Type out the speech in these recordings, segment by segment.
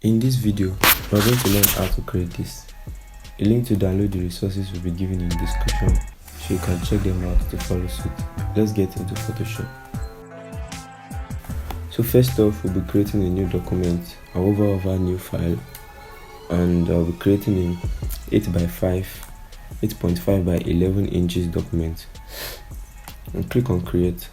In this video, we are going to learn how to create this. A link to download the resources will be given in the description, so you can check them out to follow suit. Let's get into Photoshop. So first off, we'll be creating a new document. I'll hover over new file, and I'll be creating a 8.5 by 11 inches document. And click on create.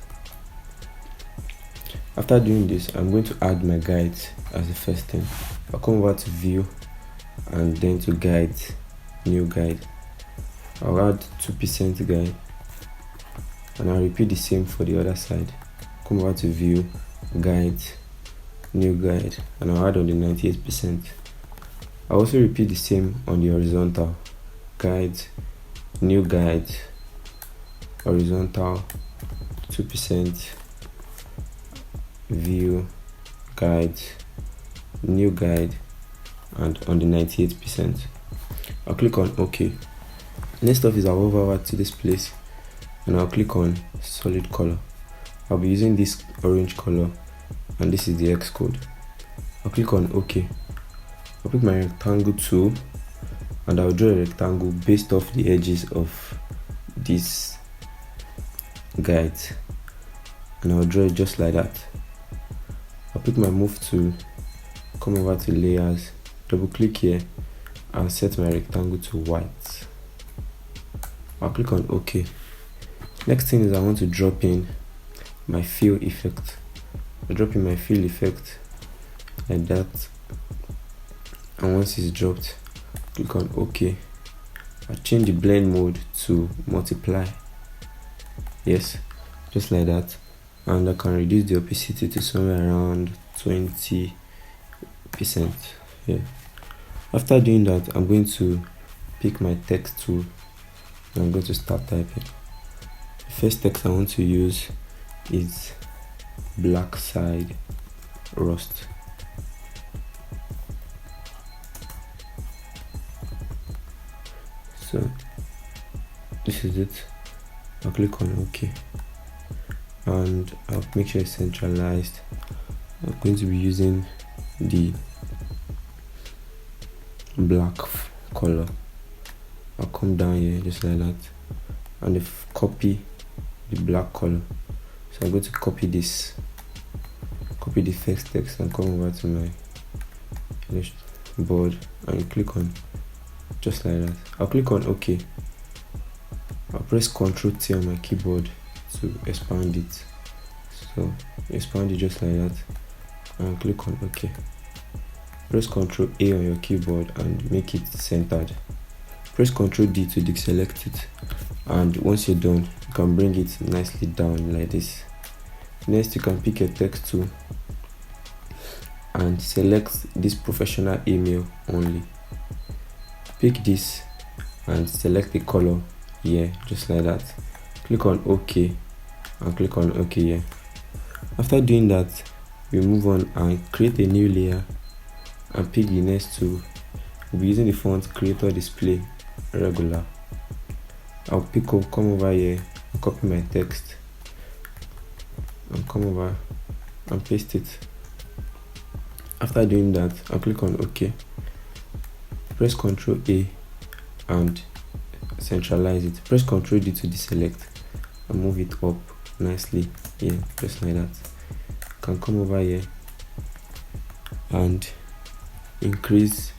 After doing this, I'm going to add my guides as the first thing. I'll come over to view and then to guides, new guide. I'll add 2% guide, and I'll repeat the same for the other side. Come over to view, guides, new guide, and I'll add on the 98%. I'll also repeat the same on the horizontal, guides, new guides, horizontal, 2%, view, guides, new guide, and on the 98%. I'll click on OK. Next off is I'll hover over to this place and I'll click on solid color. I'll be using this orange color, and this is the Hex code. I'll click on OK. I'll pick my rectangle tool and I'll draw a rectangle based off the edges of this guide, and I'll draw it just like that. I'll pick my move tool, come over to layers, double click here and set my rectangle to white. I'll click on OK. Next thing is I want to drop in my fill effect. I'll drop in my fill effect like that, and once it's dropped, click on OK. I'll change the blend mode to multiply, yes, just like that, and I can reduce the opacity to somewhere around 20%. Yeah. After doing that, I'm going to pick my text tool and I'm going to start typing. The first text I want to use is black side rust. So this is it. I'll click on OK and I'll make sure it's centralized. I'm going to be using the black color. I'll come down here just like that and if copy the black color. So I'm going to copy this, copy the first text and come over to my board and click on just like that. I'll click on OK. I'll press Ctrl T on my keyboard to expand it. So expand it just like that and click on OK. Press Ctrl A on your keyboard and make it centered. Press Ctrl D to deselect it, and once you're done, you can bring it nicely down like this. Next, you can pick a text tool and select this professional email only. Pick this and select the color here, just like that. Click on OK and click on OK here. After doing that, we move on and create a new layer and pick the next tool. We'll be using the font creator display regular. I'll come over here and copy my text and come over and paste it. After doing that, I'll click on OK. Press Ctrl A and centralize it. Press Ctrl D to deselect and move it up nicely here, just like that. You can come over here and increase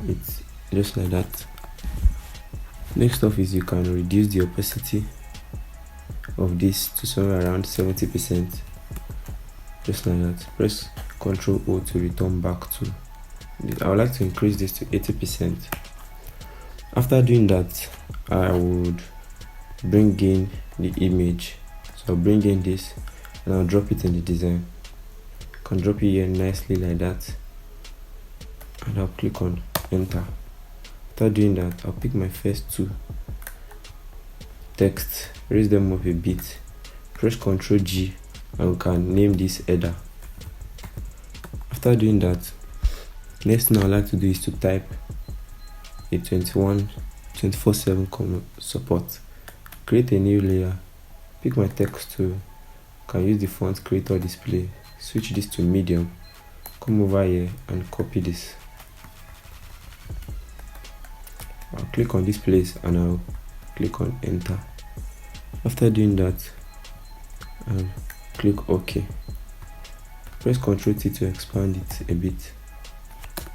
it just like that. Next off is you can reduce the opacity of this to somewhere around 70%, just like that. Press Ctrl O to return back to. I would like to increase this to 80%. After doing that, I would bring in the image. So I'll bring in this and I'll drop it in the design. I can drop it here nicely like that, and I'll click on enter. After doing that, I'll pick my first two text, raise them up a bit, press Ctrl G and we can name this header. After doing that, next thing I'd like to do is to type a 24/7 support. Create a new layer, pick my text tool, can use the font creator display, switch this to medium, come over here and copy this. I'll click on this place and I'll click on enter. After doing that, I'll click OK. Press Ctrl T to expand it a bit,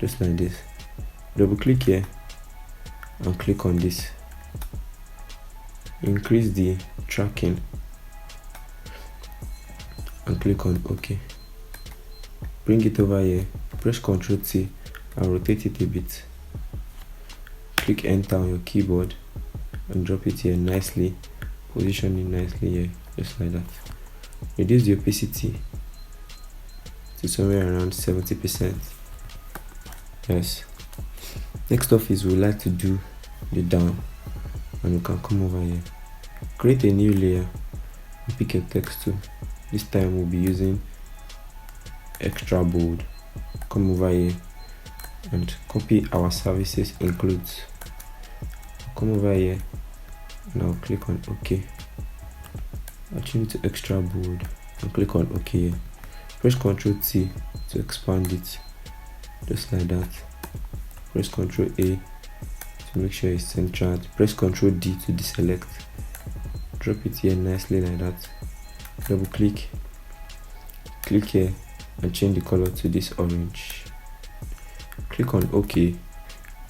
just like this. Double click here and click on this. Increase the tracking and click on OK. Bring it over here, press Ctrl T and rotate it a bit. Click enter on your keyboard and drop it here nicely. Position it nicely here, just like that. Reduce the opacity to somewhere around 70%. Yes. Next off is we like to do the down, and we can come over here, create a new layer and pick a text tool. This time we'll be using extra bold. Come over here and copy our services includes. Come over here and I'll click on OK. I'll change it to extra bold and click on OK here. Press Ctrl T to expand it, just like that. Press Ctrl A to make sure it's centered. Press Ctrl D to deselect. Drop it here nicely like that. Double click, click here and change the color to this orange. Click on OK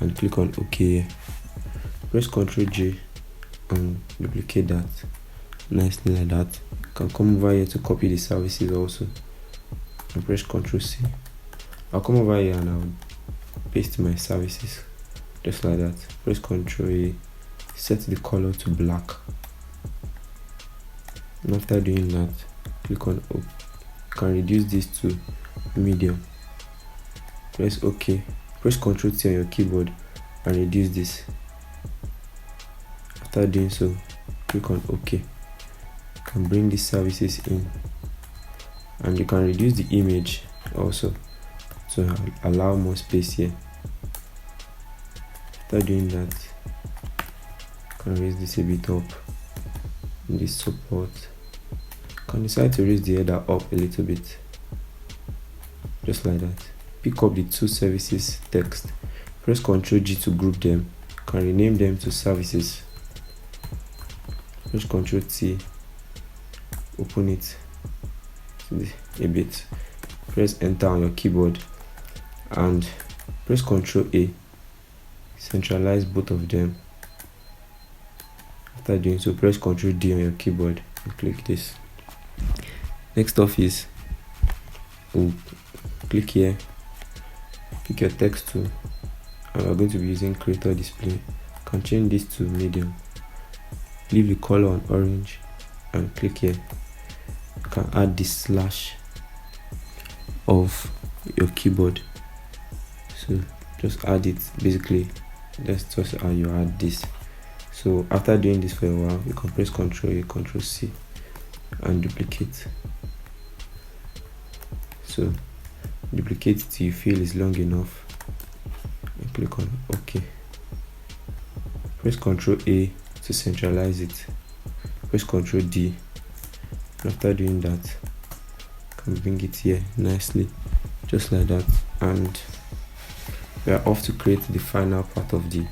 and click on OK here. Press Ctrl J and duplicate that nicely like that. You can come over here to copy the services also and press Ctrl C. I'll come over here and I'll paste my services just like that. Press Ctrl A, set the color to black, and after doing that, click on OK. You can reduce this to medium. Press OK. Press Ctrl T on your keyboard and reduce this. After doing so, click on OK. You can bring these services in, and you can reduce the image also to allow more space here. After doing that, you can raise this a bit up in this support. You can decide to raise the header up a little bit, just like that. Pick up the two services text. Press Ctrl G to group them. You can rename them to services. Press Ctrl T, open it a bit. Press enter on your keyboard and press Ctrl A. Centralize both of them. After doing so, press Ctrl D on your keyboard and click this. Next off is we'll click here, pick your text tool, and we're going to be using creator display. You can change this to medium. Leave the color on orange and click here. You can add this slash of your keyboard, so just add it. Basically, that's just how you add this. So after doing this for a while, you can press Ctrl A, Ctrl C and duplicate. So duplicate it till you feel it's long enough and click on OK. Press Ctrl A to centralize it. Press Ctrl D, and after doing that, you can bring it here nicely, just like that, and we are off to create the final part of the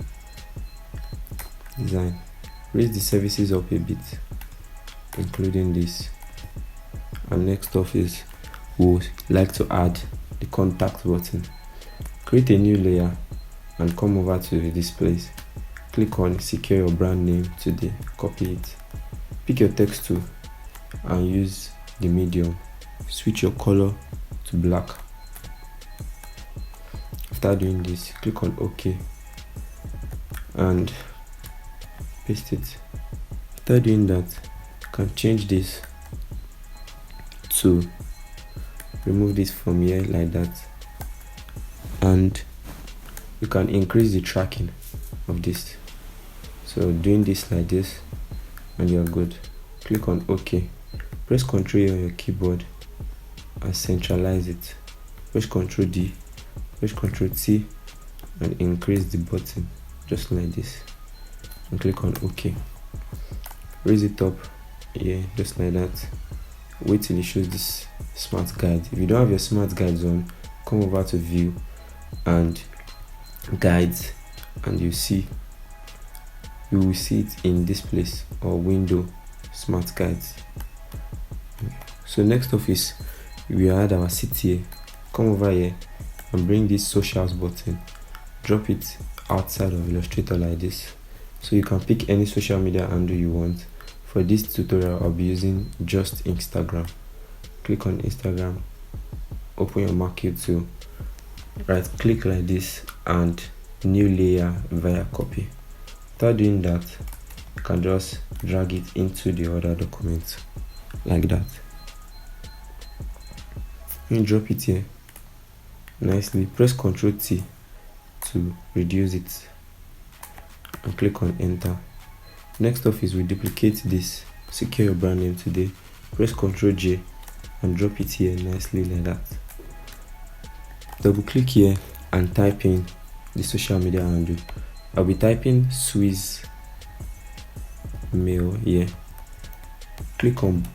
design. Raise the services up a bit, including this, and next off is we would like to add the contact button. Create a new layer and come over to this place. Click on secure your brand name today, copy it, pick your text tool and use the medium. Switch your color to black. After doing this, click on OK and paste it. After doing that, you can change this to remove this from here like that, and you can increase the tracking of this. So doing this like this and you're good. Click on OK. Press Ctrl A on your keyboard and centralize it. Press Ctrl D, press Ctrl T and increase the button just like this and click on OK. Raise it up here just like that. Wait till it shows this smart guide. If you don't have your smart guides on, come over to view and guides, and you will see it in this place, or window smart guides. So next off is we add our city here. Come over here and bring this socials button, drop it outside of Illustrator like this, so you can pick any social media handle you want. For this tutorial I'll be using just Instagram. Click on Instagram, open your marquee tool, right click like this and new layer via copy. After doing that, you can just drag it into the other document like that. You drop it here nicely, press Ctrl T to reduce it and click on enter. Next off is we duplicate this, secure your brand name today, press Ctrl J and drop it here nicely like that. Double click here and type in the social media handle. I'll be typing Swiss mail here. Click on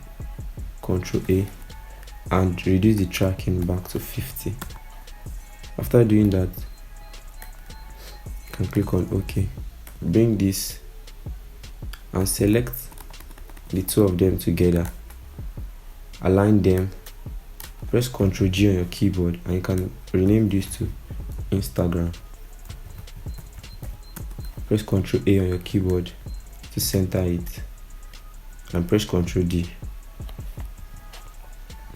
Ctrl A and reduce the tracking back to 50. After doing that, you can click on OK. Bring this and select the two of them together, align them, press Ctrl G on your keyboard, and you can rename this to Instagram. Press Ctrl A on your keyboard to center it and press Ctrl D.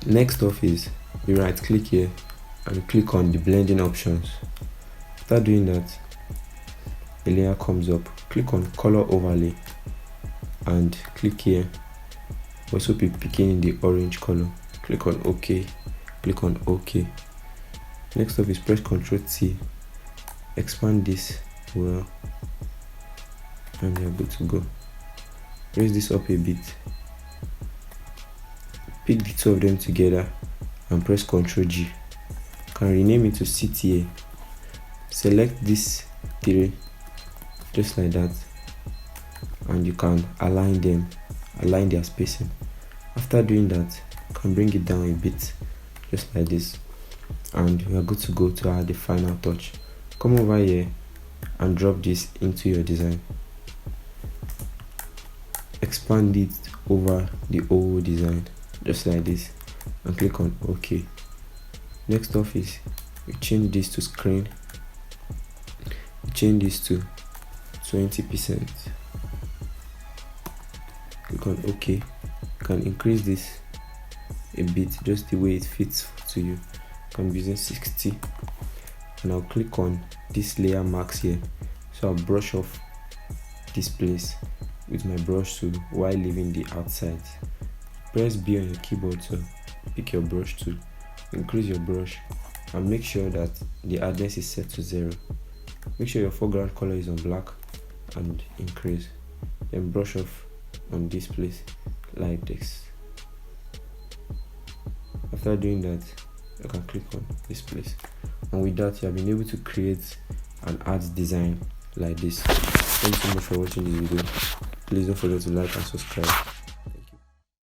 Next off is you right click here and click on the blending options. After doing that, a layer comes up. Click on color overlay and click here. Also be picking the orange color. Click on OK. Click on OK. Next up is press Ctrl T. Expand this well, and you're good to go. Raise this up a bit. Pick the two of them together and press Ctrl G. You can rename it to CTA. Select this three just like that, and you can align them, align their spacing. After doing that, you can bring it down a bit just like this, and you are good to go to add the final touch. Come over here and drop this into your design. Expand it over the whole design just like this and click on OK. Next off is we change this to screen. We change this to 20%. Click on OK. You can increase this a bit just the way it fits to you. I'm using 60, and I'll click on this layer marks here, so I'll brush off this place with my brush tool while leaving the outside. Press B on your keyboard to pick your brush tool, increase your brush, and make sure that the hardness is set to 0. Make sure your foreground color is on black and increase. Then brush off on this place like this. After doing that, you can click on this place, and with that you have been able to create an art design like this. Thank you so much for watching this video. Please don't forget to like and subscribe.